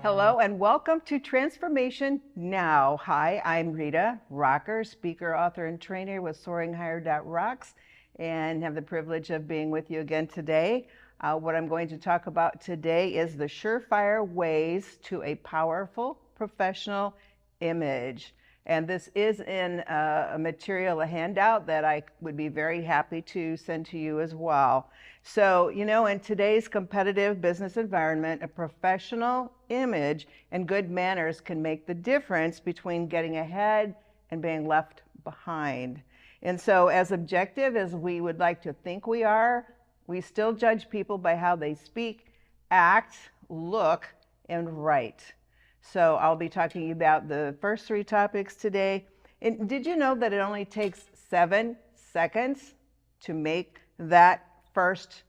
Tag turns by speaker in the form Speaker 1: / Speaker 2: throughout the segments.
Speaker 1: Hello and welcome to Transformation Now. Hi, I'm Rita Rocker, speaker, author, and trainer with SoaringHigher.rocks, and have the privilege of being with you again today. What I'm going to talk about today is the surefire ways to a powerful professional image. And this is in a material, a handout that I would be very happy to send to you as well. So, in today's competitive business environment, a professional image and good manners can make the difference between getting ahead and being left behind. And so, as objective as we would like to think we are, we still judge people by how they speak, act, look, and write. So I'll be talking about the first three topics today. And did you know that it only takes 7 seconds to make that first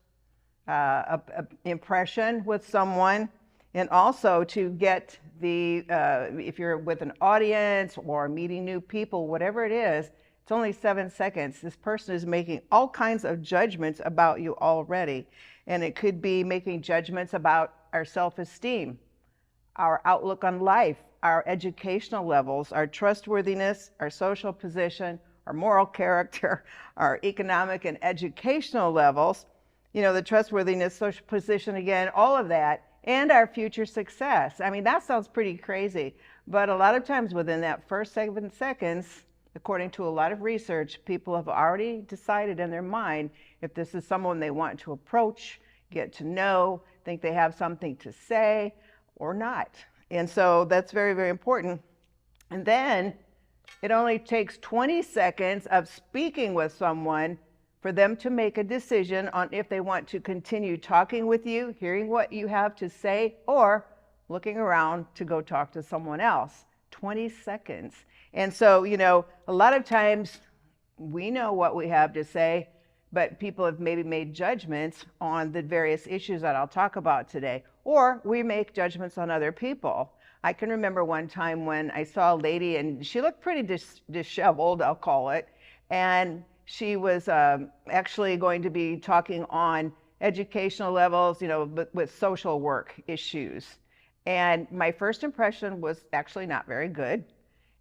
Speaker 1: impression with someone? And also to get if you're with an audience or meeting new people, whatever it is, it's only 7 seconds. This person is making all kinds of judgments about you already. And it could be making judgments about our self-esteem, our outlook on life, our educational levels, our trustworthiness, our social position, our moral character, our economic and educational levels, the trustworthiness, social position, again, all of that, and our future success. I mean, that sounds pretty crazy, but a lot of times within that first 7 seconds, according to a lot of research, people have already decided in their mind if this is someone they want to approach, get to know, think they have something to say, or not. And so that's very, very important. And then it only takes 20 seconds of speaking with someone for them to make a decision on if they want to continue talking with you, hearing what you have to say, or looking around to go talk to someone else. 20 seconds. And so, a lot of times we know what we have to say, but people have maybe made judgments on the various issues that I'll talk about today, or we make judgments on other people. I can remember one time when I saw a lady and she looked pretty disheveled, I'll call it, and she was actually going to be talking on educational levels, with social work issues. And my first impression was actually not very good.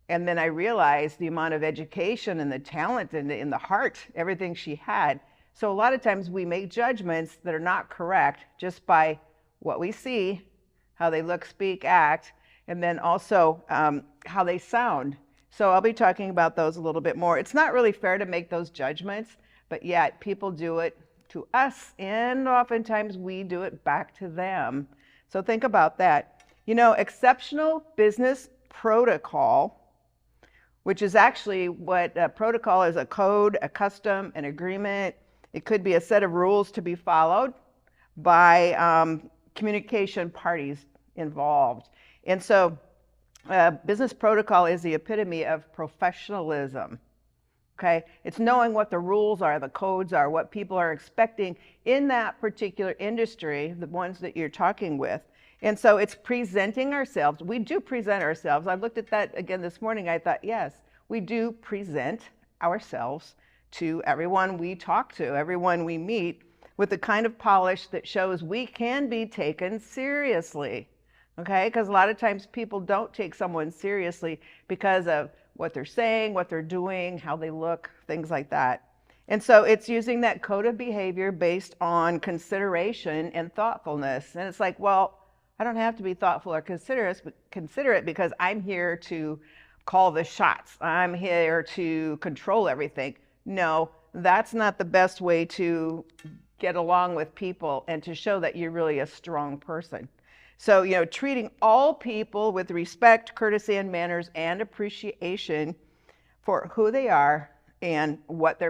Speaker 1: And then I realized the amount of education and the talent and in the heart, everything she had. So a lot of times we make judgments that are not correct just by what we see, how they look, speak, act, and then also how they sound. So I'll be talking about those a little bit more. It's not really fair to make those judgments, but yet people do it to us, and oftentimes we do it back to them. So think about that. Exceptional business protocol, which is actually what a protocol is: a code, a custom, an agreement. It could be a set of rules to be followed by communication parties involved. And so business protocol is the epitome of professionalism. Okay, it's knowing what the rules are, the codes are, what people are expecting in that particular industry, the ones that you're talking with. And so it's presenting ourselves. We do present ourselves. I looked at that again this morning. I thought, yes, we do present ourselves to everyone we talk to, everyone we meet, with the kind of polish that shows we can be taken seriously. Okay, because a lot of times people don't take someone seriously because of what they're saying, what they're doing, how they look, things like that. And so it's using that code of behavior based on consideration and thoughtfulness. And it's like, well, I don't have to be thoughtful or considerate because I'm here to call the shots. I'm here to control everything. No, that's not the best way to get along with people and to show that you're really a strong person. So, treating all people with respect, courtesy, and manners and appreciation for who they are and what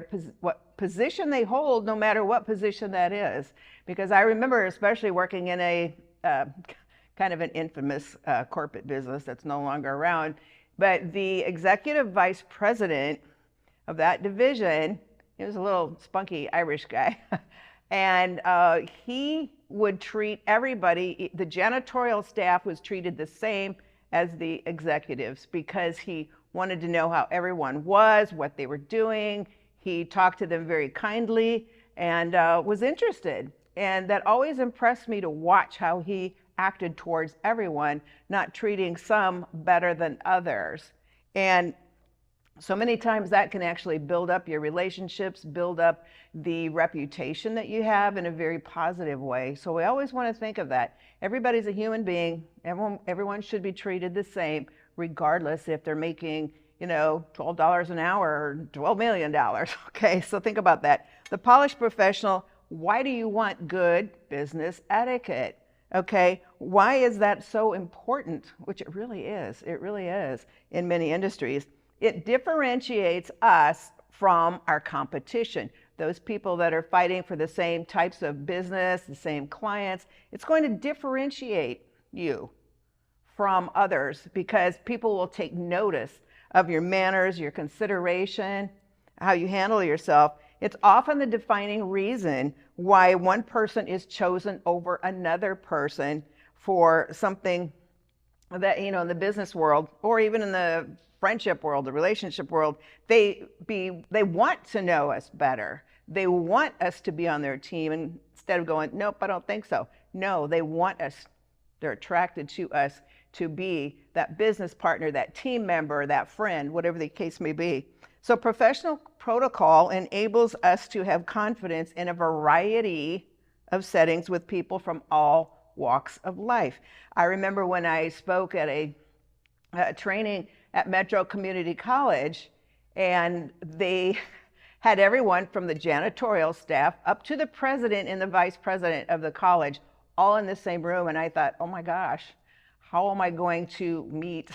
Speaker 1: position they hold, no matter what position that is. Because I remember especially working in a kind of an infamous corporate business that's no longer around, but the executive vice president of that division, he was a little spunky Irish guy, and he would treat everybody, the janitorial staff was treated the same as the executives because he wanted to know how everyone was, what they were doing. He talked to them very kindly and was interested. And that always impressed me to watch how he acted towards everyone, not treating some better than others. And so many times that can actually build up your relationships, build up the reputation that you have in a very positive way. So we always want to think of that. Everybody's a human being. Everyone should be treated the same, regardless if they're making, $12 an hour or $12 million. Okay, so think about that. The polished professional, why do you want good business etiquette? Okay, why is that so important? Which it really is in many industries. It differentiates us from our competition, those people that are fighting for the same types of business, the same clients. It's going to differentiate you from others because people will take notice of your manners, your consideration, how you handle yourself. It's often the defining reason why one person is chosen over another person for something that, in the business world or even in the friendship world, the relationship world, they want to know us better. They want us to be on their team, and instead of going, nope, I don't think so. No, they want us. They're attracted to us to be that business partner, that team member, that friend, whatever the case may be. So professional protocol enables us to have confidence in a variety of settings with people from all walks of life. I remember when I spoke at a training at Metro Community College, and they had everyone from the janitorial staff up to the president and the vice president of the college all in the same room. And I thought, oh my gosh, how am I going to meet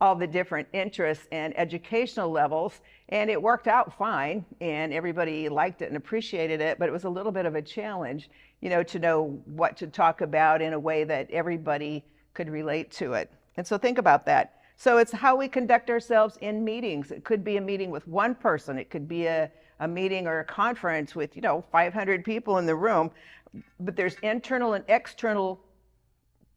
Speaker 1: all the different interests and educational levels? And it worked out fine, and everybody liked it and appreciated it, but it was a little bit of a challenge, to know what to talk about in a way that everybody could relate to it. And so think about that. So it's how we conduct ourselves in meetings. It could be a meeting with one person. It could be a meeting or a conference with, 500 people in the room. But there's internal and external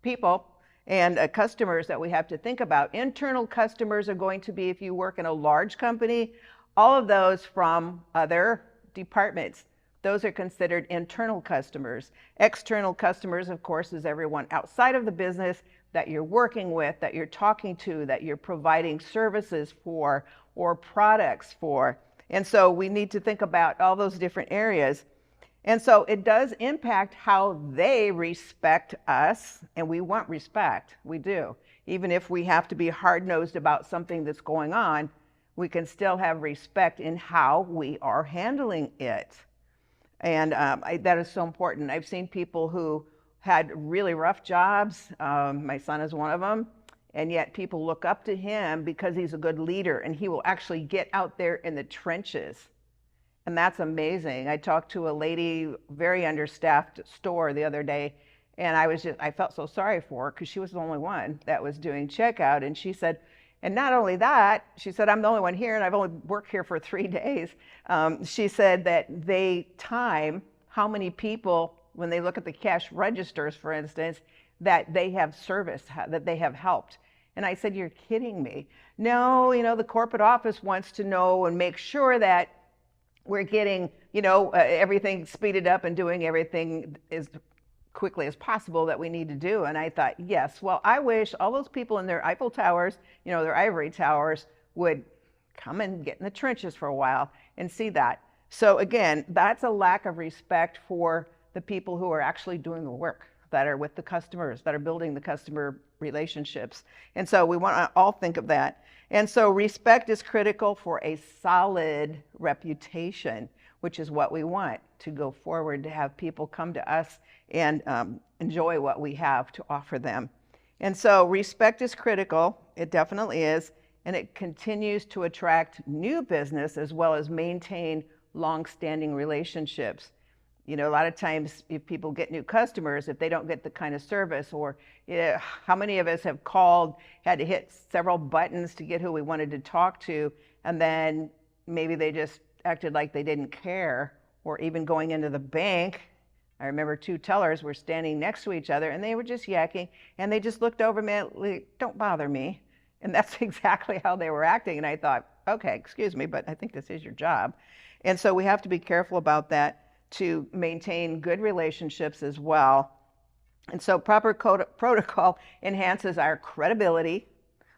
Speaker 1: people and customers that we have to think about. Internal customers are going to be, if you work in a large company, all of those from other departments. Those are considered internal customers. External customers, of course, is everyone outside of the business that you're working with, that you're talking to, that you're providing services for or products for. And so we need to think about all those different areas. And so it does impact how they respect us, and we want respect, we do. Even if we have to be hard-nosed about something that's going on, we can still have respect in how we are handling it. And that is so important. I've seen people who had really rough jobs. My son is one of them. And yet people look up to him because he's a good leader, and he will actually get out there in the trenches. And that's amazing. I talked to a lady, very understaffed store the other day, and I felt so sorry for her because she was the only one that was doing checkout. And she said, and not only that, she said, I'm the only one here and I've only worked here for 3 days. She said that they time how many people, when they look at the cash registers, for instance, that they have serviced, that they have helped. And I said, you're kidding me. No, the corporate office wants to know and make sure that we're getting, everything speeded up and doing everything as quickly as possible that we need to do. And I thought, yes, well, I wish all those people in their Eiffel Towers, their ivory towers, would come and get in the trenches for a while and see that. So again, that's a lack of respect for the people who are actually doing the work, that are with the customers, that are building the customer relationships. And so we want to all think of that. And so respect is critical for a solid reputation, which is what we want to go forward, to have people come to us and enjoy what we have to offer them. And so respect is critical. It definitely is. And it continues to attract new business as well as maintain long-standing relationships. A lot of times if people get new customers, if they don't get the kind of service, or how many of us have called, had to hit several buttons to get who we wanted to talk to, and then maybe they just acted like they didn't care. Or even going into the bank, I remember 2 tellers were standing next to each other and they were just yakking, and they just looked over me, like, don't bother me. And that's exactly how they were acting. And I thought, okay, excuse me, but I think this is your job. And so we have to be careful about that, to maintain good relationships as well. And so proper protocol enhances our credibility,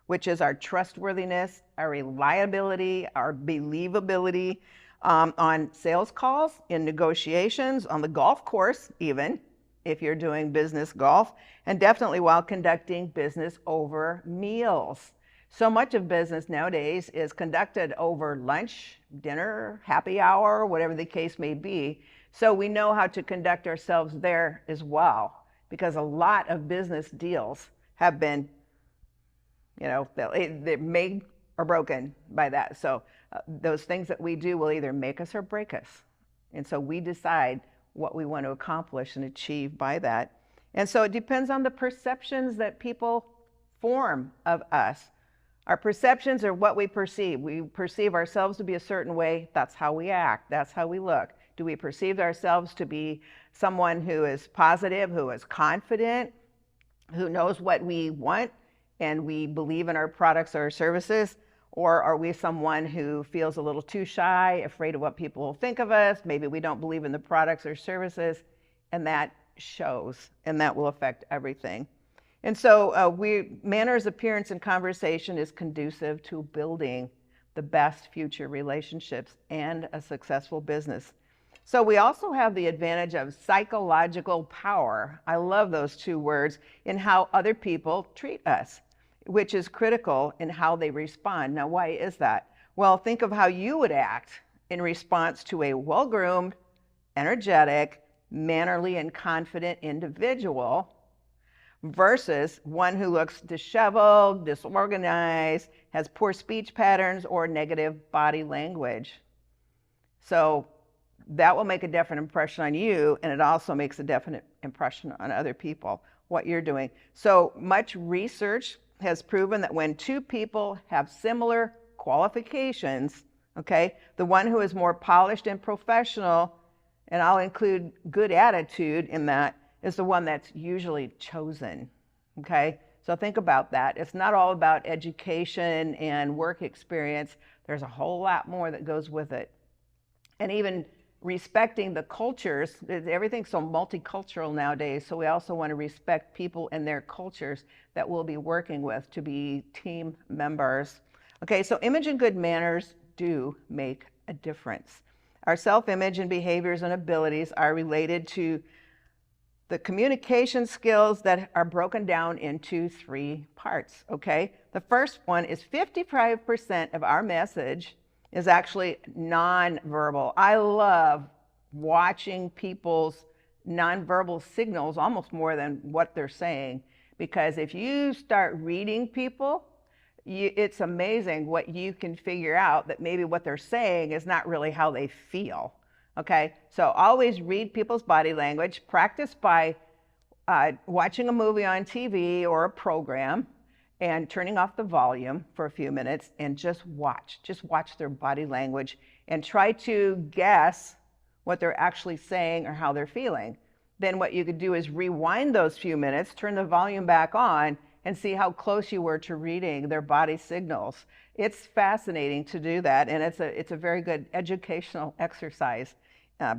Speaker 1: which is our trustworthiness, our reliability, our believability on sales calls, in negotiations, on the golf course even, if you're doing business golf, and definitely while conducting business over meals. So much of business nowadays is conducted over lunch, dinner, happy hour, whatever the case may be. So we know how to conduct ourselves there as well, because a lot of business deals have been, they're made or broken by that. So those things that we do will either make us or break us. And so we decide what we want to accomplish and achieve by that. And so it depends on the perceptions that people form of us. Our perceptions are what we perceive. We perceive ourselves to be a certain way. That's how we act. That's how we look. Do we perceive ourselves to be someone who is positive, who is confident, who knows what we want, and we believe in our products or services? Or are we someone who feels a little too shy, afraid of what people will think of us? Maybe we don't believe in the products or services, and that shows, and that will affect everything. And so manners, appearance, and conversation is conducive to building the best future relationships and a successful business. So we also have the advantage of psychological power. I love those two words, in how other people treat us, which is critical in how they respond. Now, why is that? Well, think of how you would act in response to a well-groomed, energetic, mannerly, and confident individual versus one who looks disheveled, disorganized, has poor speech patterns, or negative body language. So that will make a definite impression on you, and it also makes a definite impression on other people, what you're doing. So much research has proven that when two people have similar qualifications, okay, the one who is more polished and professional, and I'll include good attitude in that, is the one that's usually chosen, okay? So think about that. It's not all about education and work experience. There's a whole lot more that goes with it. And even respecting the cultures, everything's so multicultural nowadays, so we also want to respect people and their cultures that we'll be working with to be team members. Okay, so image and good manners do make a difference. Our self-image and behaviors and abilities are related to the communication skills that are broken down into 3 parts, okay? The first one is 55% of our message is actually nonverbal. I love watching people's nonverbal signals almost more than what they're saying, because if you start reading people, it's amazing what you can figure out, that maybe what they're saying is not really how they feel. Okay, so always read people's body language. Practice by watching a movie on TV or a program and turning off the volume for a few minutes and just watch their body language and try to guess what they're actually saying or how they're feeling. Then what you could do is rewind those few minutes, turn the volume back on, and see how close you were to reading their body signals. It's fascinating to do that, and it's a very good educational exercise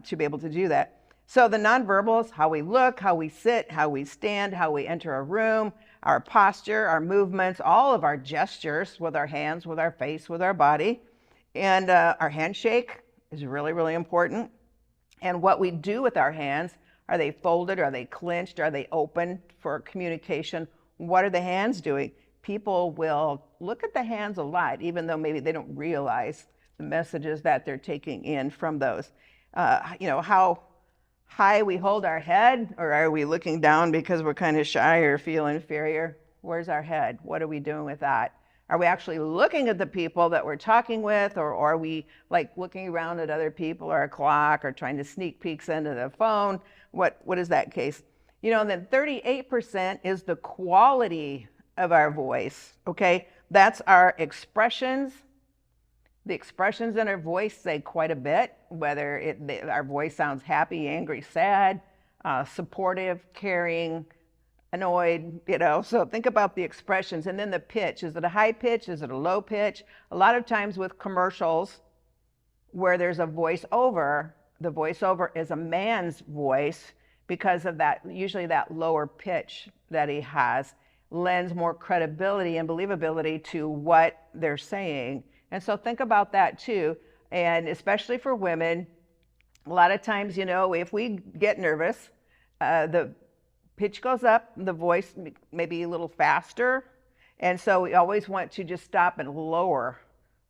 Speaker 1: to be able to do that. So the nonverbals, how we look, how we sit, how we stand, how we enter a room, our posture, our movements, all of our gestures with our hands, with our face, with our body. And our handshake is really, really important. And what we do with our hands, are they folded, are they clenched, are they open for communication? What are the hands doing? People will look at the hands a lot, even though maybe they don't realize the messages that they're taking in from those. How high we hold our head, or are we looking down because we're kind of shy or feel inferior? Where's our head? What are we doing with that? Are we actually looking at the people that we're talking with, or are we like looking around at other people or a clock or trying to sneak peeks into the phone? What is that case? Then 38% is the quality of our voice, okay? That's our expressions. The expressions in our voice say quite a bit, whether our voice sounds happy, angry, sad, supportive, caring, annoyed, So think about the expressions. And then the pitch. Is it a high pitch? Is it a low pitch? A lot of times with commercials where there's a voiceover, the voiceover is a man's voice because of that, usually that lower pitch that he has lends more credibility and believability to what they're saying. And so think about that too. And especially for women, a lot of times, if we get nervous, the pitch goes up, the voice maybe a little faster. And so we always want to just stop and lower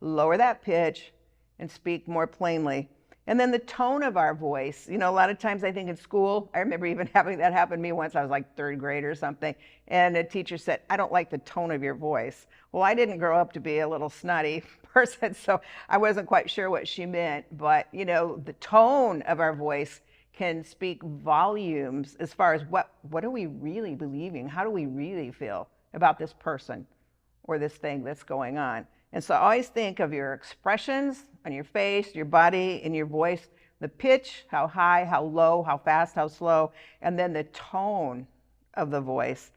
Speaker 1: that pitch and speak more plainly. And then the tone of our voice, a lot of times I think in school, I remember even having that happen to me once. I was like third grade or something. And a teacher said, I don't like the tone of your voice. Well, I didn't grow up to be a little snotty person, so I wasn't quite sure what she meant. But, the tone of our voice can speak volumes as far as what are we really believing? How do we really feel about this person or this thing that's going on? And so always think of your expressions on your face, your body, and your voice, the pitch, how high, how low, how fast, how slow, and then the tone of the voice.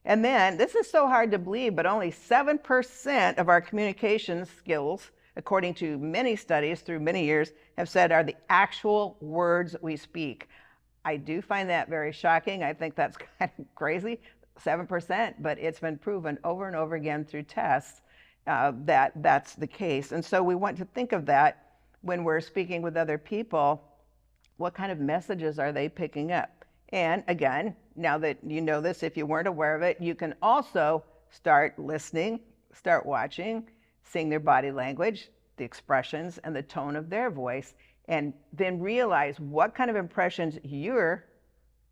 Speaker 1: And then, this is so hard to believe, but only 7% of our communication skills, according to many studies through many years, have said are the actual words we speak. I do find that very shocking. I think that's kind of crazy, 7%, but it's been proven over and over again through tests that that's the case. And so we want to think of that when we're speaking with other people. What kind of messages are they picking up? And again, now that you know this, if you weren't aware of it, you can also start listening, start watching, seeing their body language, the expressions, and the tone of their voice, and then realize what kind of impressions you're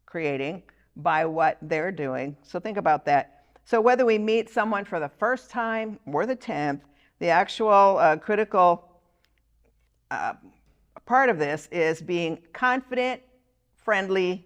Speaker 1: creating by what they're doing. So think about that. So whether we meet someone for the first time or the 10th, the actual critical part of this is being confident, friendly,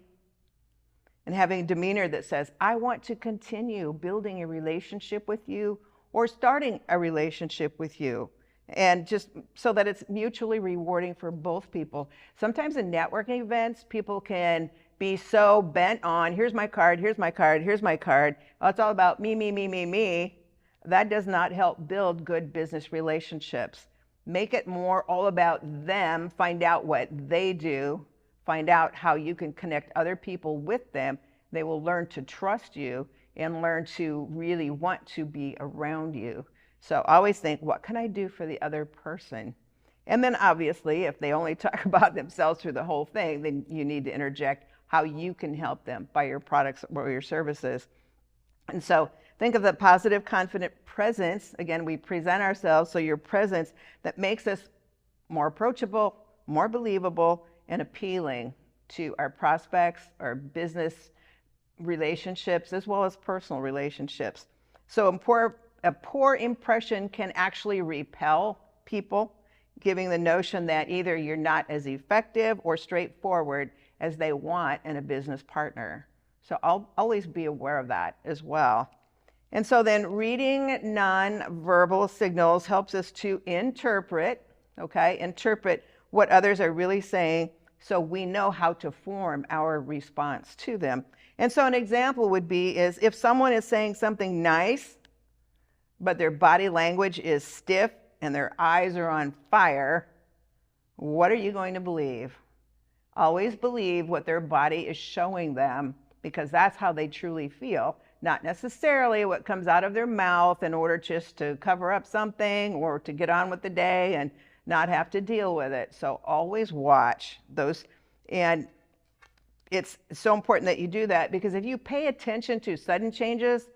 Speaker 1: and having demeanor that says, I want to continue building a relationship with you or starting a relationship with you. And just so that it's mutually rewarding for both people. Sometimes in networking events, people can be so bent on, here's my card, here's my card, here's my card. Oh, it's all about me, me, me, me, me. That does not help build good business relationships. Make it more all about them, find out what they do, find out how you can connect other people with them. They will learn to trust you and learn to really want to be around you. So always think, what can I do for the other person? And then obviously, if they only talk about themselves through the whole thing, then you need to interject how you can help them by your products or your services. And so think of the positive, confident presence. Again, we present ourselves, so your presence that makes us more approachable, more believable, and appealing to our prospects, our business relationships, as well as personal relationships. So a poor impression can actually repel people, giving the notion that either you're not as effective or straightforward as they want in a business partner. So I'll always be aware of that as well. And so then reading non-verbal signals helps us to interpret what others are really saying, so we know how to form our response to them. And so an example would be is if someone is saying something nice, but their body language is stiff and their eyes are on fire, what are you going to believe? Always believe what their body is showing them, because that's how they truly feel, not necessarily what comes out of their mouth in order just to cover up something or to get on with the day and not have to deal with it. So always watch those. And it's so important that you do that, because if you pay attention to sudden changes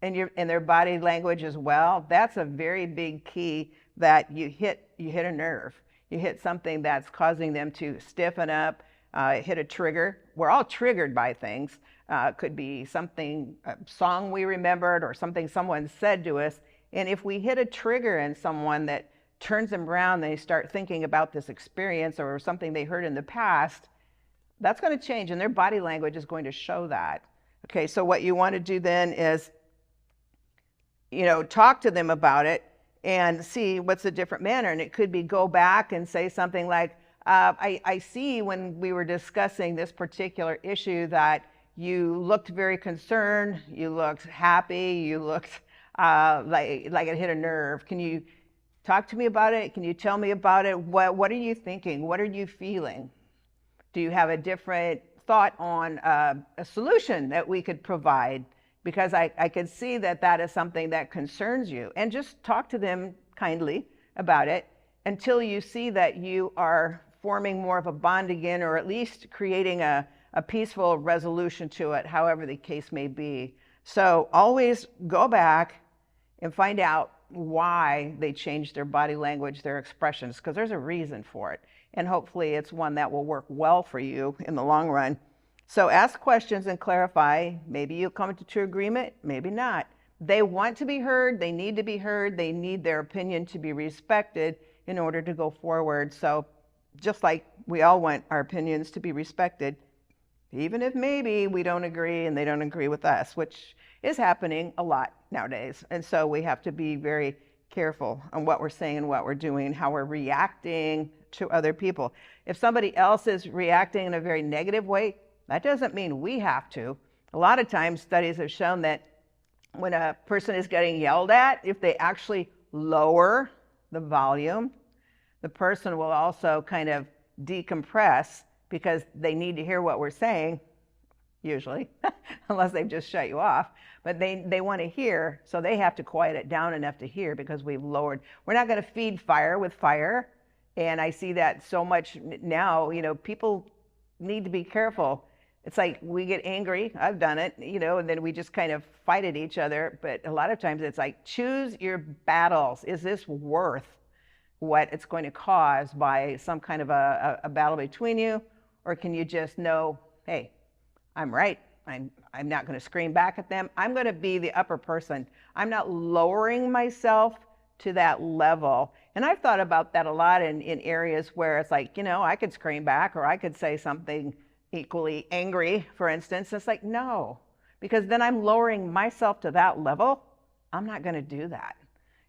Speaker 1: in their body language as well, that's a very big key that you hit a nerve. You hit something that's causing them to stiffen up, hit a trigger. We're all triggered by things. Could be something, a song we remembered or something someone said to us. And if we hit a trigger in someone that turns them around, they start thinking about this experience or something they heard in the past, that's going to change, and their body language is going to show that. Okay, so what you want to do then is, talk to them about it and see what's a different manner. And it could be go back and say something like, I see when we were discussing this particular issue that you looked very concerned, you looked happy, you looked like it hit a nerve. Can you talk to me about it? Can you tell me about it? What are you thinking? What are you feeling? Do you have a different thought on a solution that we could provide, because I could see that that is something that concerns you, and just talk to them kindly about it until you see that you are forming more of a bond again, or at least creating a peaceful resolution to it, however the case may be. So always go back and find out why they changed their body language, their expressions, because there's a reason for it. And hopefully it's one that will work well for you in the long run. So ask questions and clarify. Maybe you'll come to agreement, maybe not. They want to be heard, they need to be heard, they need their opinion to be respected in order to go forward. So just like we all want our opinions to be respected, even if maybe we don't agree and they don't agree with us, which is happening a lot nowadays. And so we have to be very careful on what we're saying and what we're doing, how we're reacting to other people. If somebody else is reacting in a very negative way, that doesn't mean we have to. A lot of times studies have shown that when a person is getting yelled at, if they actually lower the volume, the person will also kind of decompress, because they need to hear what we're saying, usually, unless they've just shut you off. But they want to hear, so they have to quiet it down enough to hear, because we've lowered. We're not going to feed fire with fire. And I see that so much now. People need to be careful. It's like we get angry, I've done it, and then we just kind of fight at each other. But a lot of times it's like, choose your battles. Is this worth what it's going to cause by some kind of a battle between you? Or can you just know, hey, I'm right. I'm not going to scream back at them. I'm going to be the upper person. I'm not lowering myself to that level. And I've thought about that a lot in areas where it's like, I could scream back, or I could say something equally angry, for instance. It's like, no, because then I'm lowering myself to that level. I'm not going to do that.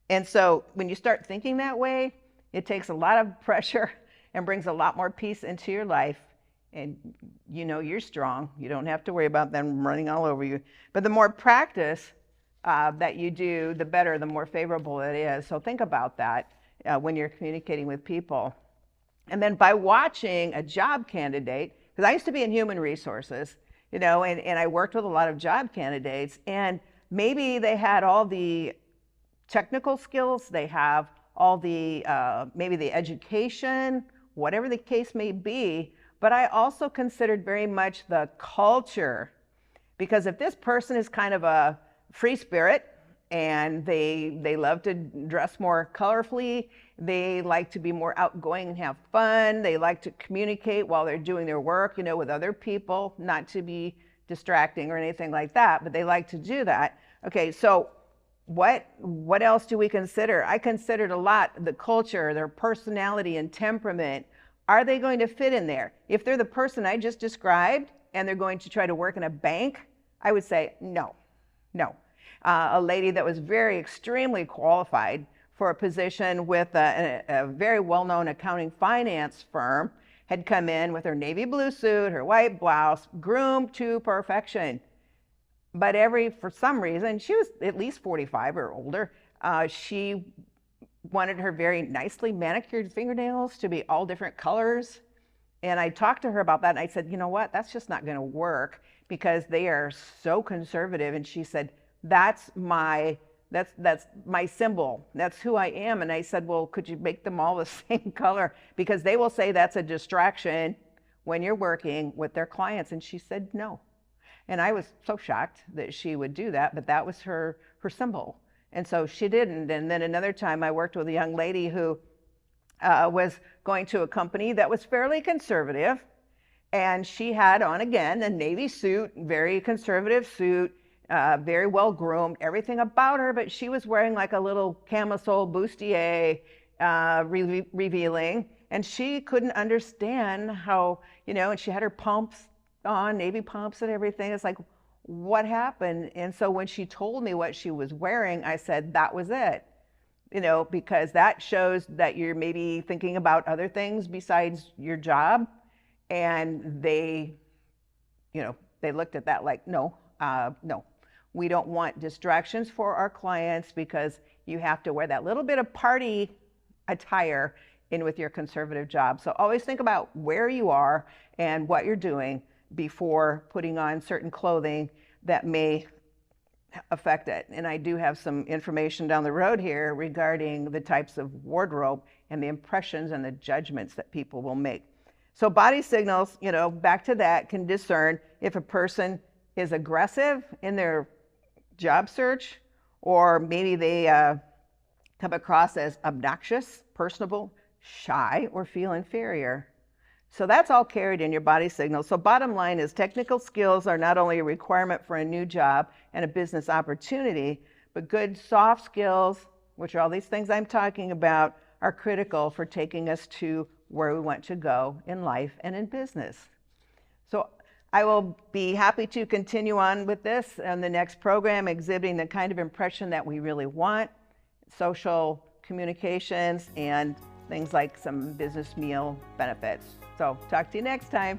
Speaker 1: And so when you start thinking that way, it takes a lot of pressure and brings a lot more peace into your life. And you're strong. You don't have to worry about them running all over you. But the more practice that you do, the better, the more favorable it is. So think about that when you're communicating with people. And then by watching a job candidate, because I used to be in human resources, and I worked with a lot of job candidates, and maybe they had all the technical skills, they have all the, maybe the education, whatever the case may be. But I also considered very much the culture, because if this person is kind of a free spirit and they love to dress more colorfully, they like to be more outgoing and have fun, they like to communicate while they're doing their work, with other people, not to be distracting or anything like that, but they like to do that. Okay, so what else do we consider? I considered a lot the culture, their personality and temperament. Are they going to fit in there? If they're the person I just described and they're going to try to work in a bank, I would say no. A lady that was very extremely qualified for a position with a very well-known accounting finance firm had come in with her navy blue suit, her white blouse, groomed to perfection. But for some reason, she was at least 45 or older. She wanted her very nicely manicured fingernails to be all different colors. And I talked to her about that, and I said, you know what, that's just not going to work, because they are so conservative. And she said, that's my symbol. That's who I am. And I said, well, could you make them all the same color? Because they will say that's a distraction when you're working with their clients. And she said, no. And I was so shocked that she would do that, but that was her symbol. And so she didn't. And then another time I worked with a young lady who was going to a company that was fairly conservative. And she had on, again, a navy suit, very conservative suit, very well groomed, everything about her. But she was wearing like a little camisole bustier, revealing. And she couldn't understand how, and she had her pumps on, navy pumps and everything. It's like, what happened? And so when she told me what she was wearing, I said, that was it. Because that shows that you're maybe thinking about other things besides your job. And they looked at that like, no, we don't want distractions for our clients, because you have to wear that little bit of party attire in with your conservative job. So always think about where you are and what you're doing. before putting on certain clothing that may affect it. And I do have some information down the road here regarding the types of wardrobe and the impressions and the judgments that people will make. So body signals, back to that, can discern if a person is aggressive in their job search, or maybe they come across as obnoxious, personable, shy, or feel inferior. So that's all carried in your body signals. So bottom line is technical skills are not only a requirement for a new job and a business opportunity, but good soft skills, which are all these things I'm talking about, are critical for taking us to where we want to go in life and in business. So I will be happy to continue on with this in the next program, exhibiting the kind of impression that we really want, social communications, and things like some business meal benefits. So talk to you next time.